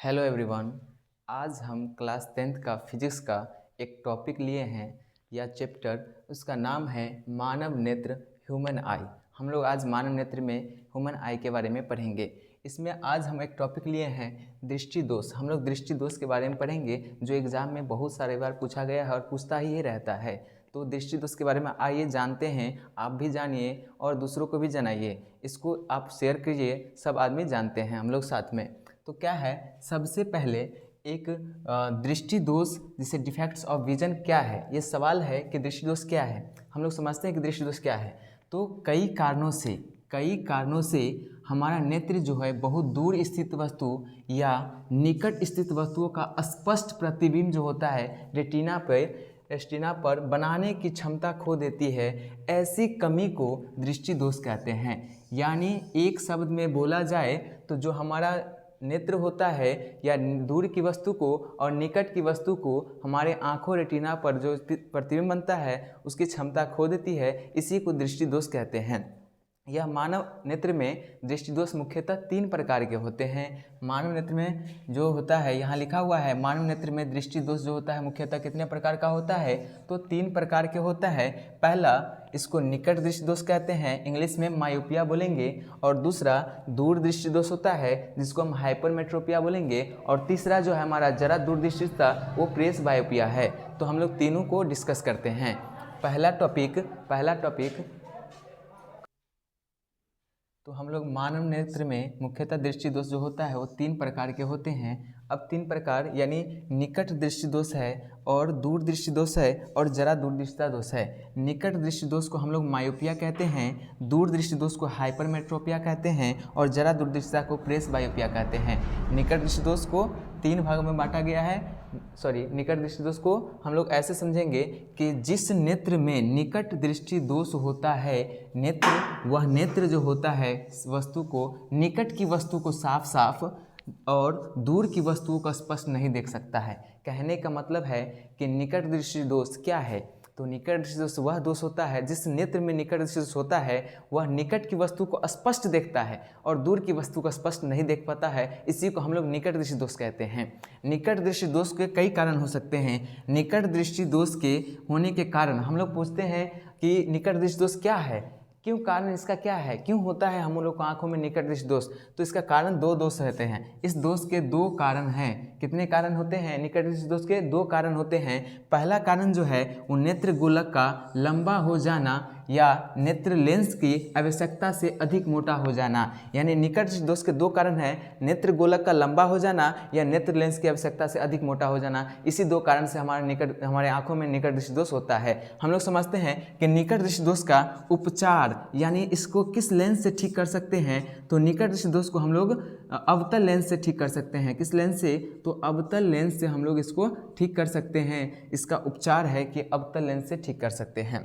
Hello everyone. आज हम class 10th का फिजिक्स का एक टॉपिक लिए हैं या चैप्टर, उसका नाम है मानव नेत्र ह्यूमन आई। हम लोग आज मानव नेत्र में ह्यूमन आई के बारे में पढ़ेंगे। इसमें आज हम एक टॉपिक लिए हैं दृष्टि दोष। हम लोग दृष्टि दोष के बारे में पढ़ेंगे जो एग्ज़ाम में बहुत सारे बार पूछा गया है और पूछता ही रहता है। तो दृष्टि दोष के बारे में आइए जानते हैं, आप भी जानिए और दूसरों को भी जनाइए। इसको आप शेयर कीजिए, सब आदमी जानते हैं हम लोग साथ में। तो क्या है, सबसे पहले एक दृष्टि दोष जिसे डिफेक्ट्स ऑफ विजन क्या है, ये सवाल है कि दृष्टि दोष क्या है। हम लोग समझते हैं कि दृष्टि दोष क्या है। तो कई कारणों से हमारा नेत्र जो है बहुत दूर स्थित वस्तु या निकट स्थित वस्तुओं का स्पष्ट प्रतिबिंब जो होता है रेटिना पर बनाने की क्षमता खो देती है। ऐसी कमी को दृष्टि दोष कहते हैं। यानी एक शब्द में बोला जाए तो जो हमारा नेत्र होता है या दूर की वस्तु को और निकट की वस्तु को हमारे आँखों रेटिना पर जो प्रतिबिंब बनता है उसकी क्षमता खो देती है, इसी को दृष्टि दोष कहते हैं। यह मानव नेत्र में दृष्टि दोष मुख्यतः 3 प्रकार के होते हैं। मानव नेत्र में जो होता है, यहाँ लिखा हुआ है, मानव नेत्र में दृष्टि दोष जो होता है मुख्यतः कितने प्रकार का होता है, तो 3 प्रकार के होता है। पहला, इसको निकट दृष्टि दोष कहते हैं, इंग्लिश में मायोपिया बोलेंगे। और दूसरा दूर दृष्टि दोष होता है जिसको हम हाइपरमेट्रोपिया बोलेंगे। और तीसरा जो है हमारा जरा दूरदृष्टिता, वो प्रेस बायोपिया है। तो हम लोग तीनों को डिस्कस करते हैं। पहला टॉपिक तो हम लोग मानव नेत्र में मुख्यतः दृष्टि दोष जो होता है वो 3 प्रकार के होते हैं। अब 3 प्रकार यानी निकट दृष्टि दोष है और दूर दृष्टि दोष है और जरा दूरदृष्टिता दोष है। निकट दृष्टि दोष को हम लोग मायोपिया कहते हैं, दूर दृष्टि दोष को हाइपरमेट्रोपिया कहते हैं और जरा दूरदृष्टिता को प्रेस बायोपिया कहते हैं। निकट दृष्टि दोष को 3 भागों में बांटा गया है। निकट दृष्टि दोष को हम लोग ऐसे समझेंगे कि जिस नेत्र में निकट दृष्टि दोष होता है, वह नेत्र जो होता है वस्तु को, निकट की वस्तु को साफ साफ और दूर की वस्तुओं को स्पष्ट नहीं देख सकता है। कहने का मतलब है कि निकट दृष्टि दोष क्या है, तो निकट दृष्टि दोष वह दोष होता है जिस नेत्र में निकट दृष्टि दोष होता है वह निकट की वस्तु को स्पष्ट देखता है और दूर की वस्तु को स्पष्ट नहीं देख पाता है। इसी को हम लोग निकट दृष्टि दोष कहते हैं। निकट दृष्टि दोष के कई कारण हो सकते हैं। निकट दृष्टि दोष के होने के कारण हम लोग पूछते हैं कि निकट दृष्टि दोष क्या है, क्यों, कारण इसका क्या है, क्यों होता है हम लोग को आंखों में निकट दृष्टि दोष। तो इसका कारण 2 दोष रहते हैं। इस दोष के 2 कारण हैं। कितने कारण होते हैं? निकट दृष्टि दोष के 2 कारण होते हैं। पहला कारण जो है वो नेत्र गोलक का लंबा हो जाना या नेत्र लेंस की आवश्यकता से अधिक मोटा हो जाना। यानी निकट दृष्टि दोष के 2 कारण हैं, नेत्र गोलक का लंबा हो जाना या नेत्र लेंस की आवश्यकता से अधिक मोटा हो जाना। इसी 2 कारण से हमारे आंखों में निकट दृष्टि दोष होता है। हम लोग समझते हैं कि निकट दृष्टि दोष का उपचार यानी इसको किस लेंस से ठीक कर सकते हैं, तो निकट दृष्टि दोष को हम लोग अवतल लेंस से ठीक कर सकते हैं। किस लेंस से? तो अवतल लेंस से हम लोग इसको ठीक कर सकते हैं। इसका उपचार है कि अवतल लेंस से ठीक कर सकते हैं।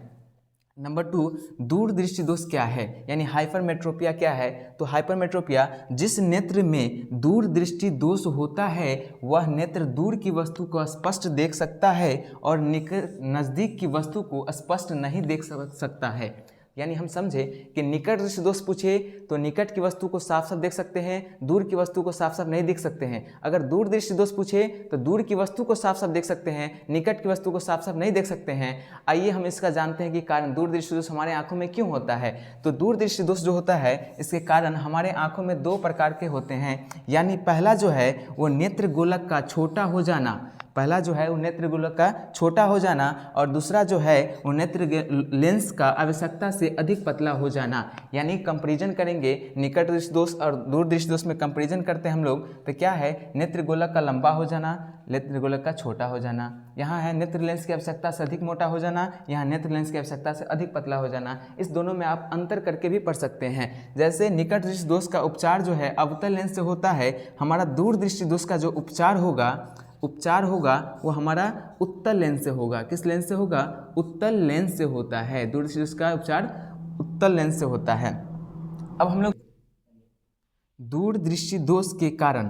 नंबर 2, दूर दृष्टि दोष क्या है, यानी हाइपरमेट्रोपिया क्या है। तो हाइपरमेट्रोपिया, जिस नेत्र में दूर दृष्टि दोष होता है वह नेत्र दूर की वस्तु को स्पष्ट देख सकता है और नज़दीक की वस्तु को स्पष्ट नहीं देख सकता है। यानी हम समझे कि निकट दृष्टि दोष पूछे तो निकट की वस्तु को साफ साफ देख सकते हैं, दूर की वस्तु को साफ साफ नहीं देख सकते हैं। अगर दूर दृष्टि दोष पूछे तो दूर की वस्तु को साफ साफ देख सकते हैं, निकट की वस्तु को साफ साफ नहीं देख सकते हैं। आइए हम इसका जानते हैं कि कारण दूर दृष्टि दोष हमारे आंखों में क्यों होता है। तो दूर दृष्टि दोष जो होता है इसके कारण हमारे आंखों में 2 प्रकार के होते हैं। यानी पहला जो है वो नेत्र गोलक का छोटा हो जाना, वो नेत्र गोलक का छोटा हो जाना और दूसरा जो है वो नेत्र लेंस का आवश्यकता से अधिक पतला हो जाना। यानी कंपैरिजन करेंगे निकट दृष्टि दोष और दूर दृष्टि दोष में कंपैरिजन करते हैं हम लोग, तो क्या है, नेत्र गोलक का लंबा हो जाना, नेत्र गोलक का छोटा हो जाना। यहाँ है नेत्र लेंस की आवश्यकता से अधिक मोटा हो जाना, यहाँ नेत्र लेंस की आवश्यकता से अधिक पतला हो जाना। इस दोनों में आप अंतर करके भी पढ़ सकते हैं। जैसे निकट दृष्टि दोष का उपचार जो है अवतल लेंस से होता है, हमारा दूर दृष्टि दोष का जो उपचार होगा वो हमारा उत्तल लेंस से होगा। किस लेंस से होगा? उत्तल लेंस से होता है। दूर दृष्टि दोष का उपचार उत्तल लेंस से होता है। अब हम लोग दूर दृष्टि दोष के कारण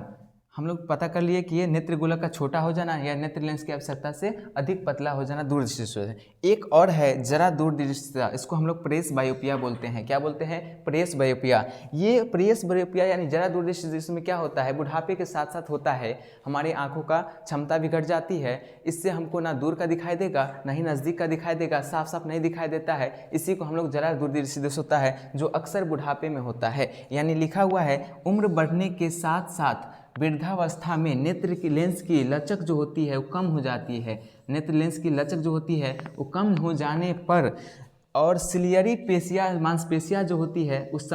हम लोग पता कर लिए कि ये नेत्र गोलक का छोटा हो जाना या नेत्र लेंस की आवश्यकता से अधिक पतला हो जाना दूरदृष्टि दोष है। एक और है जरा दूरदृष्टिता, इसको हम लोग प्रेस बायोपिया बोलते हैं। क्या बोलते हैं? प्रेस बायोपिया। ये प्रेस बायोपिया यानी जरा दूरदृष्टि दोष में क्या होता है, बुढ़ापे के साथ साथ होता है, हमारी आंखों का क्षमता भी घट जाती है। इससे हमको ना दूर का दिखाई देगा ना ही नज़दीक का दिखाई देगा, साफ साफ नहीं दिखाई देता है। इसी को हम लोग जरा दूरदृष्टि दोष होता है, जो अक्सर बुढ़ापे में होता है। यानी लिखा हुआ है उम्र बढ़ने के साथ साथ वृद्धावस्था में नेत्र की लेंस की लचक जो होती है वो कम हो जाती है। नेत्र लेंस की लचक जो होती है वो कम हो जाने पर और सिलियरी पेशियाँ मांसपेशियाँ जो होती है उस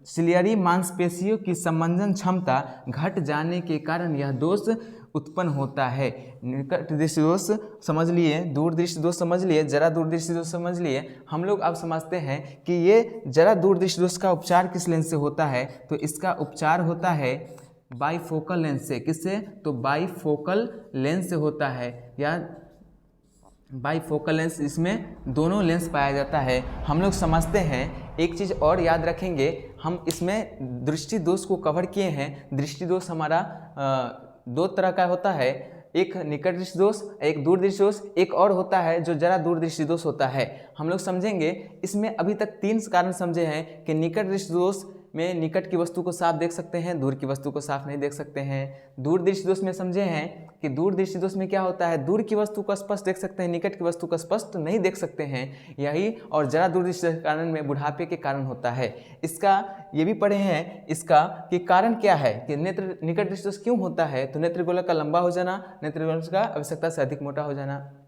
सिलियरी मांसपेशियों की समंजन क्षमता घट जाने के कारण यह दोष उत्पन्न होता है। निकट दृष्टि दोष समझ लिए, दूर दृष्टि दोष समझ लिए, जरा दूर दृष्टि दोष समझ लिए। हम लोग अब समझते हैं कि ये जरा दूर दृष्टि दोष का उपचार किस लेंस से होता है। तो इसका उपचार होता है बाईफोकल लेंस से। किससे? तो बाईफोकल लेंस से होता है, या बाईफोकल लेंस, इसमें दोनों लेंस पाया जाता है। हम लोग समझते हैं, एक चीज़ और याद रखेंगे, हम इसमें दृष्टि दोष को कवर किए हैं। दृष्टि दोष हमारा दो तरह का होता है, एक निकट दृष्टि दोष, एक दूर दृष्टि दोष, एक और होता है जो जरा दूर दृष्टि दोष होता है। हम लोग समझेंगे, इसमें अभी तक 3 कारण समझे हैं कि निकट दृष्टि दोष में निकट की वस्तु को साफ देख सकते हैं, दूर की वस्तु को साफ नहीं देख सकते हैं। दूर दृष्टि दोष में समझे हैं कि दूर दृष्टि दोष में क्या होता है, दूर की वस्तु को स्पष्ट देख सकते हैं, निकट की वस्तु को स्पष्ट नहीं देख सकते हैं। यही और जरा दूर दृष्टि के कारण में बुढ़ापे के कारण होता है। इसका ये भी पढ़े हैं इसका कि कारण क्या है कि नेत्र निकट दृष्टि दोष क्यों होता है। तो नेत्र गोलक का लंबा हो जाना, नेत्र गोलक का आवश्यकता से अधिक मोटा हो जाना।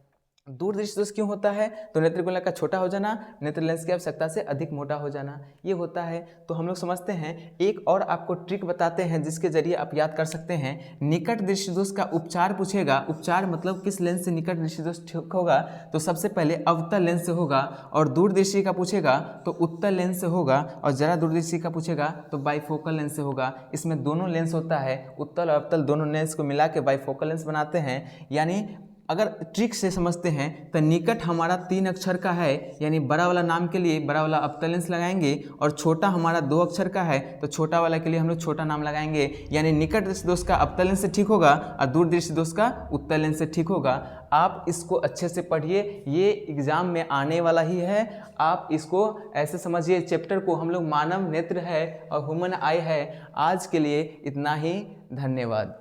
दूर दृष्टि दोष क्यों होता है? तो नेत्र गोलक का छोटा हो जाना, नेत्र लेंस की आवश्यकता से अधिक मोटा हो जाना, ये होता है। तो हम लोग समझते हैं, एक और आपको ट्रिक बताते हैं जिसके जरिए आप याद कर सकते हैं। निकट दृष्टि दोष का उपचार पूछेगा, उपचार मतलब किस लेंस से निकट दृष्टि दोष ठीक होगा, तो सबसे पहले अवतल लेंस से होगा। और दूर दृष्टि का पूछेगा तो उत्तल लेंस से होगा। और जरा दूर दृष्टि का पूछेगा तो बाईफोकल लेंस से होगा। इसमें दोनों लेंस होता है, उत्तल और अवतल दोनों लेंस को मिला के बाईफोकल लेंस बनाते हैं। यानी अगर ट्रिक से समझते हैं तो निकट हमारा 3 अक्षर का है, यानी बड़ा वाला नाम के लिए बड़ा वाला अवतल लेंस लगाएंगे, और छोटा हमारा 2 अक्षर का है तो छोटा वाला के लिए हम लोग छोटा नाम लगाएंगे। यानी निकट दृष्टि दोष का अवतल लेंस से ठीक होगा और दूर दृष्टि दोष का उत्तल लेंस से ठीक होगा। आप इसको अच्छे से पढ़िए, ये एग्जाम में आने वाला ही है। आप इसको ऐसे समझिए, चैप्टर को हम लोग मानव नेत्र है और ह्यूमन आई है। आज के लिए इतना ही, धन्यवाद।